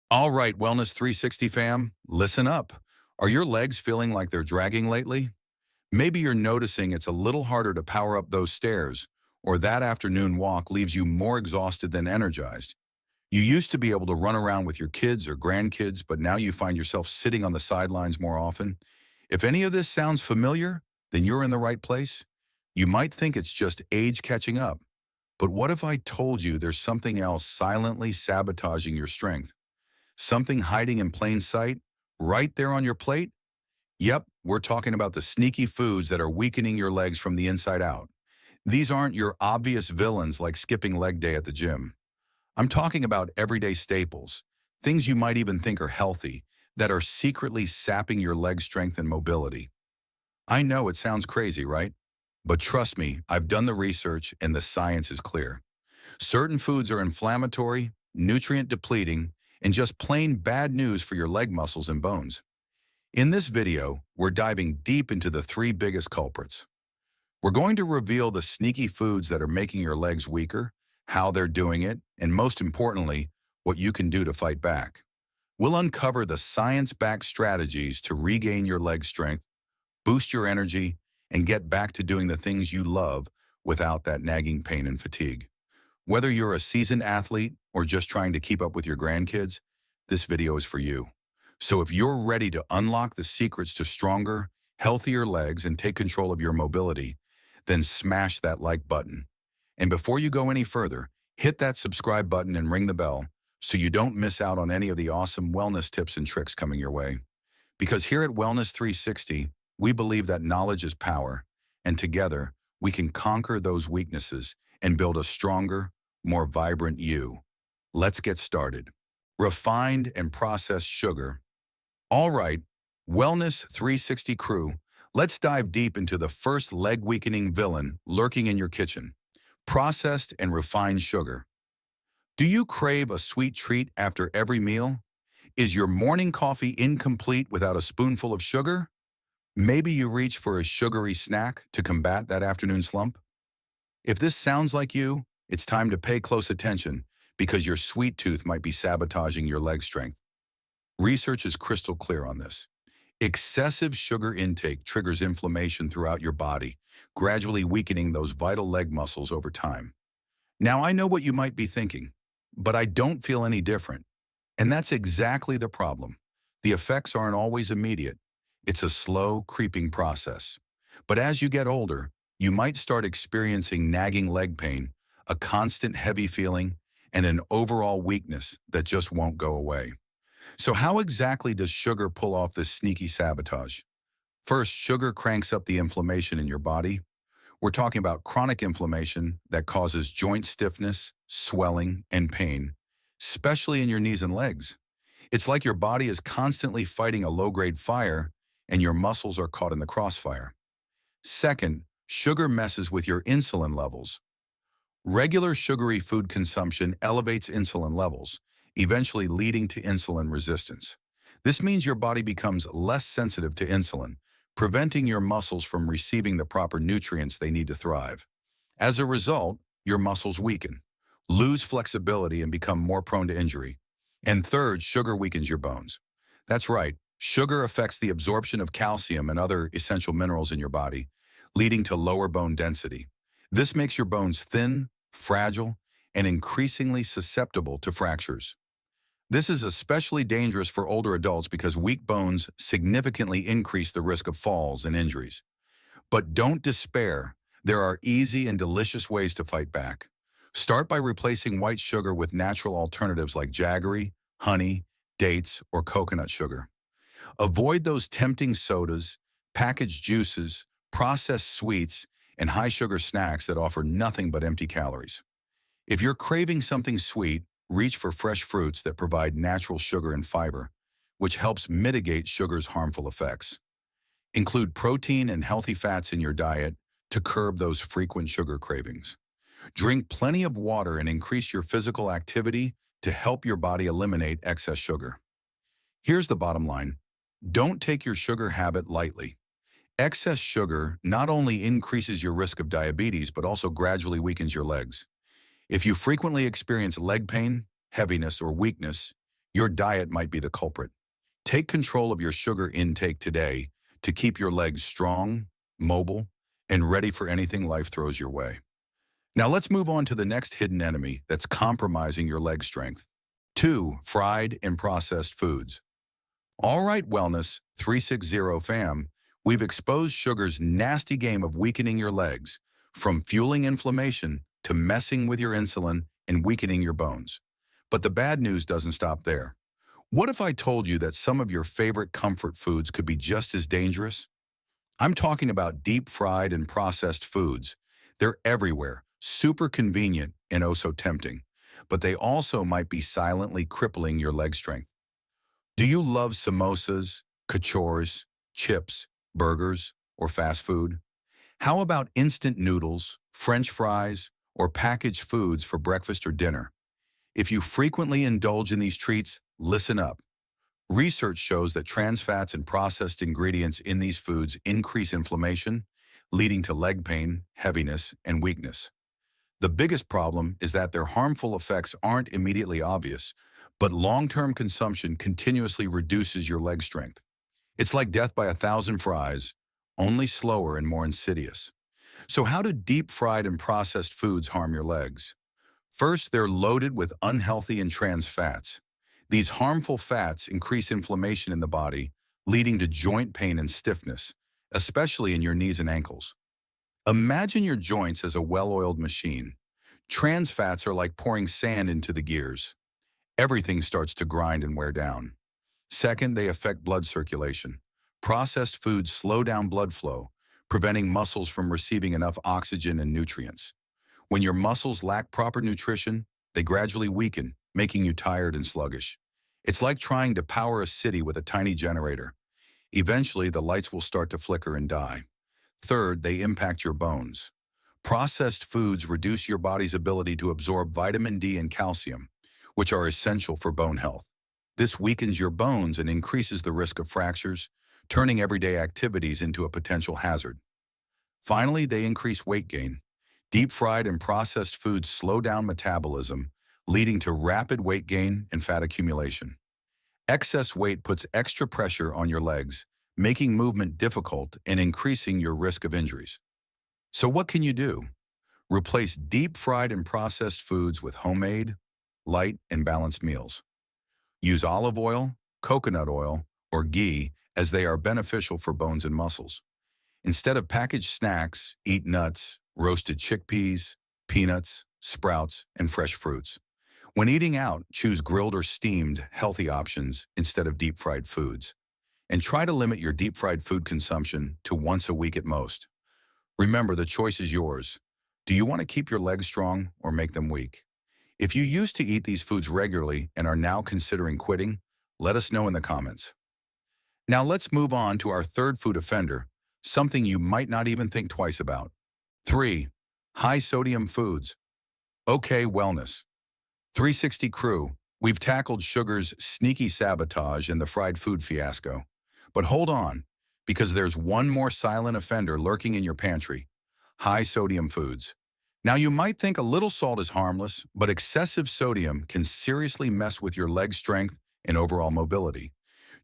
All right, Wellness 360 fam, listen up. Are your legs feeling like they're dragging lately? Maybe you're noticing it's a little harder to power up those stairs, or that afternoon walk leaves you more exhausted than energized. You used to be able to run around with your kids or grandkids, but now you find yourself sitting on the sidelines more often. If any of this sounds familiar, then you're in the right place. You might think it's just age catching up, but what if I told you there's something else silently sabotaging your strength? Something hiding in plain sight, right there on your plate? Yep, we're talking about the sneaky foods that are weakening your legs from the inside out. These aren't your obvious villains like skipping leg day at the gym. I'm talking about everyday staples, things you might even think are healthy, that are secretly sapping your leg strength and mobility. I know it sounds crazy, right? But trust me, I've done the research and the science is clear. Certain foods are inflammatory, nutrient depleting, and just plain bad news for your leg muscles and bones. In this video, we're diving deep into the three biggest culprits. We're going to reveal the sneaky foods that are making your legs weaker, how they're doing it, and most importantly, what you can do to fight back. We'll uncover the science-backed strategies to regain your leg strength, boost your energy, and get back to doing the things you love without that nagging pain and fatigue. Whether you're a seasoned athlete or just trying to keep up with your grandkids, this video is for you. So if you're ready to unlock the secrets to stronger, healthier legs and take control of your mobility, then smash that like button. And before you go any further, hit that subscribe button and ring the bell so you don't miss out on any of the awesome wellness tips and tricks coming your way. Because here at Wellness 360, we believe that knowledge is power, and together we can conquer those weaknesses and build a stronger, more vibrant you. Let's get started. Refined and processed sugar. All right, Wellness 360 crew, let's dive deep into the first leg-weakening villain lurking in your kitchen. Processed and refined sugar. Do you crave a sweet treat after every meal? Is your morning coffee incomplete without a spoonful of sugar? Maybe you reach for a sugary snack to combat that afternoon slump? If this sounds like you, it's time to pay close attention because your sweet tooth might be sabotaging your leg strength. Research is crystal clear on this. Excessive sugar intake triggers inflammation throughout your body, gradually weakening those vital leg muscles over time. Now, I know what you might be thinking, but I don't feel any different. And that's exactly the problem. The effects aren't always immediate. It's a slow, creeping process. But as you get older, you might start experiencing nagging leg pain, a constant heavy feeling, and an overall weakness that just won't go away. So how exactly does sugar pull off this sneaky sabotage? First, sugar cranks up the inflammation in your body. We're talking about chronic inflammation that causes joint stiffness, swelling, and pain, especially in your knees and legs. It's like your body is constantly fighting a low-grade fire and your muscles are caught in the crossfire. Second, sugar messes with your insulin levels. Regular sugary food consumption elevates insulin levels, eventually leading to insulin resistance. This means your body becomes less sensitive to insulin, preventing your muscles from receiving the proper nutrients they need to thrive. As a result, your muscles weaken, lose flexibility, and become more prone to injury. And third, sugar weakens your bones. That's right, sugar affects the absorption of calcium and other essential minerals in your body, leading to lower bone density. This makes your bones thin, fragile, and increasingly susceptible to fractures. This is especially dangerous for older adults because weak bones significantly increase the risk of falls and injuries. But don't despair. There are easy and delicious ways to fight back. Start by replacing white sugar with natural alternatives like jaggery, honey, dates, or coconut sugar. Avoid those tempting sodas, packaged juices, processed sweets, and high-sugar snacks that offer nothing but empty calories. If you're craving something sweet, reach for fresh fruits that provide natural sugar and fiber, which helps mitigate sugar's harmful effects. Include protein and healthy fats in your diet to curb those frequent sugar cravings. Drink plenty of water and increase your physical activity to help your body eliminate excess sugar. Here's the bottom line. Don't take your sugar habit lightly. Excess sugar not only increases your risk of diabetes, but also gradually weakens your legs. If you frequently experience leg pain, heaviness, or weakness, Your diet might be the culprit. Take control of your sugar intake today to keep your legs strong, mobile, and ready for anything life throws your way. Now let's move on to the next hidden enemy that's compromising your leg strength. 2. Fried and processed foods. All right, Wellness 360 fam, we've exposed sugar's nasty game of weakening your legs, from fueling inflammation to messing with your insulin and weakening your bones. But the bad news doesn't stop there. What if I told you that some of your favorite comfort foods could be just as dangerous? I'm talking about deep fried and processed foods. They're everywhere, super convenient and oh so tempting, but they also might be silently crippling your leg strength. Do you love samosas, kachores, chips, burgers, or fast food? How about instant noodles, French fries, or packaged foods for breakfast or dinner? If you frequently indulge in these treats, listen up. Research shows that trans fats and processed ingredients in these foods increase inflammation, leading to leg pain, heaviness, and weakness. The biggest problem is that their harmful effects aren't immediately obvious, but long-term consumption continuously reduces your leg strength. It's like death by 1,000 fries, only slower and more insidious. So how do deep-fried and processed foods harm your legs? First, they're loaded with unhealthy and trans fats. These harmful fats increase inflammation in the body, leading to joint pain and stiffness, especially in your knees and ankles. Imagine your joints as a well-oiled machine. Trans fats are like pouring sand into the gears. Everything starts to grind and wear down. Second, they affect blood circulation. Processed foods slow down blood flow, preventing muscles from receiving enough oxygen and nutrients. When your muscles lack proper nutrition, they gradually weaken, making you tired and sluggish. It's like trying to power a city with a tiny generator. Eventually, the lights will start to flicker and die. Third, they impact your bones. Processed foods reduce your body's ability to absorb vitamin D and calcium, which are essential for bone health. This weakens your bones and increases the risk of fractures, turning everyday activities into a potential hazard. Finally, they increase weight gain. Deep-fried and processed foods slow down metabolism, leading to rapid weight gain and fat accumulation. Excess weight puts extra pressure on your legs, making movement difficult and increasing your risk of injuries. So what can you do? Replace deep-fried and processed foods with homemade, light, and balanced meals. Use olive oil, coconut oil, or ghee as they are beneficial for bones and muscles. Instead of packaged snacks, eat nuts, roasted chickpeas, peanuts, sprouts, and fresh fruits. When eating out, choose grilled or steamed, healthy options instead of deep-fried foods. And try to limit your deep-fried food consumption to once a week at most. Remember, the choice is yours. Do you want to keep your legs strong or make them weak? If you used to eat these foods regularly and are now considering quitting, let us know in the comments. Now let's move on to our third food offender, something you might not even think twice about. 3. High-sodium foods. Okay, Wellness 360 crew, we've tackled sugar's sneaky sabotage in the fried food fiasco. But hold on, because there's one more silent offender lurking in your pantry: high-sodium foods. Now you might think a little salt is harmless, but excessive sodium can seriously mess with your leg strength and overall mobility.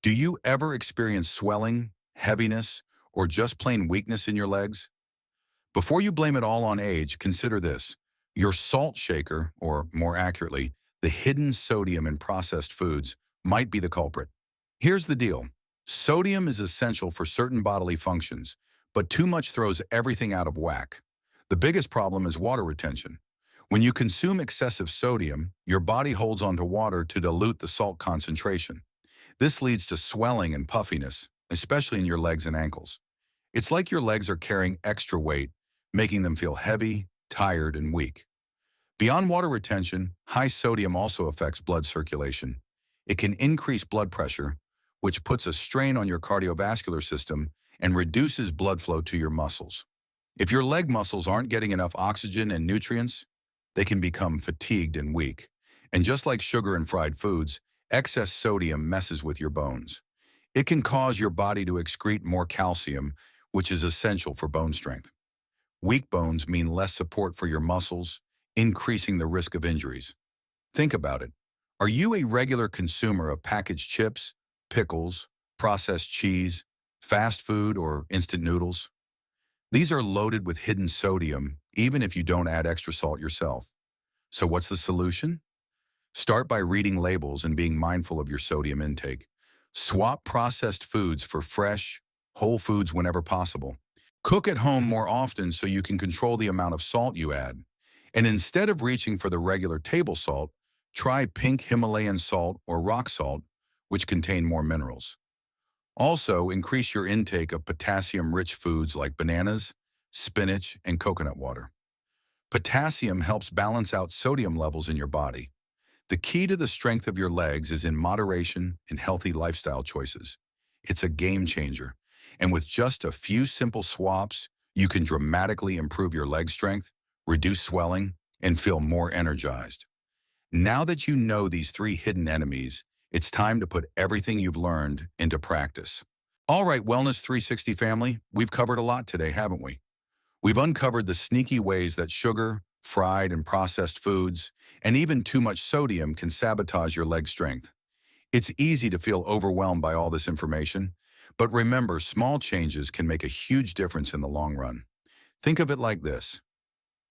Do you ever experience swelling, heaviness, or just plain weakness in your legs? Before you blame it all on age, consider this. Your salt shaker, or more accurately, the hidden sodium in processed foods, might be the culprit. Here's the deal. Sodium is essential for certain bodily functions, but too much throws everything out of whack. The biggest problem is water retention. When you consume excessive sodium, your body holds onto water to dilute the salt concentration. This leads to swelling and puffiness, especially in your legs and ankles. It's like your legs are carrying extra weight, making them feel heavy, tired, and weak. Beyond water retention, high sodium also affects blood circulation. It can increase blood pressure, which puts a strain on your cardiovascular system and reduces blood flow to your muscles. If your leg muscles aren't getting enough oxygen and nutrients, they can become fatigued and weak. And just like sugar and fried foods, excess sodium messes with your bones. It can cause your body to excrete more calcium, which is essential for bone strength. Weak bones mean less support for your muscles, increasing the risk of injuries. Think about it. Are you a regular consumer of packaged chips, pickles, processed cheese, fast food, or instant noodles? These are loaded with hidden sodium, even if you don't add extra salt yourself. So what's the solution? Start by reading labels and being mindful of your sodium intake. Swap processed foods for fresh, whole foods whenever possible. Cook at home more often so you can control the amount of salt you add. And instead of reaching for the regular table salt, try pink Himalayan salt or rock salt, which contain more minerals. Also, increase your intake of potassium-rich foods like bananas, spinach, and coconut water. Potassium helps balance out sodium levels in your body. The key to the strength of your legs is in moderation and healthy lifestyle choices. It's a game changer. And with just a few simple swaps, you can dramatically improve your leg strength, reduce swelling, and feel more energized. Now that you know these three hidden enemies, it's time to put everything you've learned into practice. All right, Wellness 360 family, we've covered a lot today, haven't we? We've uncovered the sneaky ways that sugar, fried and processed foods, and even too much sodium can sabotage your leg strength. It's easy to feel overwhelmed by all this information, but remember, small changes can make a huge difference in the long run. Think of it like this.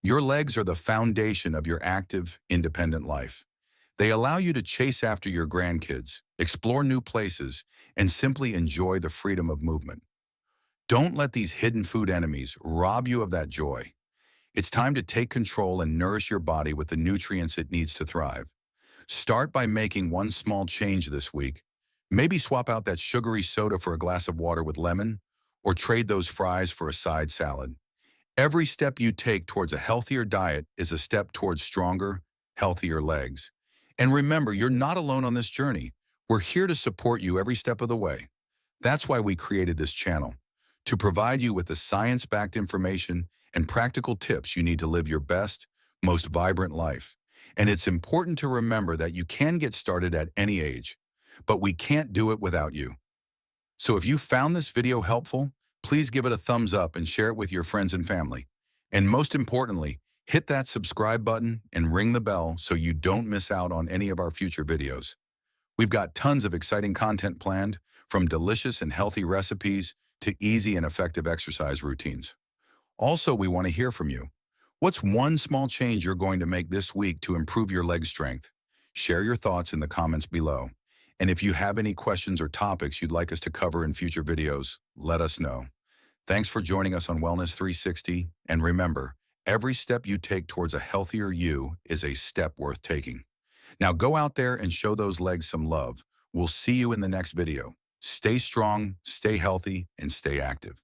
Your legs are the foundation of your active, independent life. They allow you to chase after your grandkids, explore new places, and simply enjoy the freedom of movement. Don't let these hidden food enemies rob you of that joy. It's time to take control and nourish your body with the nutrients it needs to thrive. Start by making one small change this week. Maybe swap out that sugary soda for a glass of water with lemon, or trade those fries for a side salad. Every step you take towards a healthier diet is a step towards stronger, healthier legs. And remember, you're not alone on this journey. We're here to support you every step of the way. That's why we created this channel, to provide you with the science-backed information and practical tips you need to live your best, most vibrant life. And it's important to remember that you can get started at any age, but we can't do it without you. So if you found this video helpful, please give it a thumbs up and share it with your friends and family. And most importantly, hit that subscribe button and ring the bell so you don't miss out on any of our future videos. We've got tons of exciting content planned, from delicious and healthy recipes to easy and effective exercise routines. Also, we want to hear from you. What's one small change you're going to make this week to improve your leg strength? Share your thoughts in the comments below. And if you have any questions or topics you'd like us to cover in future videos, let us know. Thanks for joining us on Wellness 360. And remember, every step you take towards a healthier you is a step worth taking. Now go out there and show those legs some love. We'll see you in the next video. Stay strong, stay healthy, and stay active.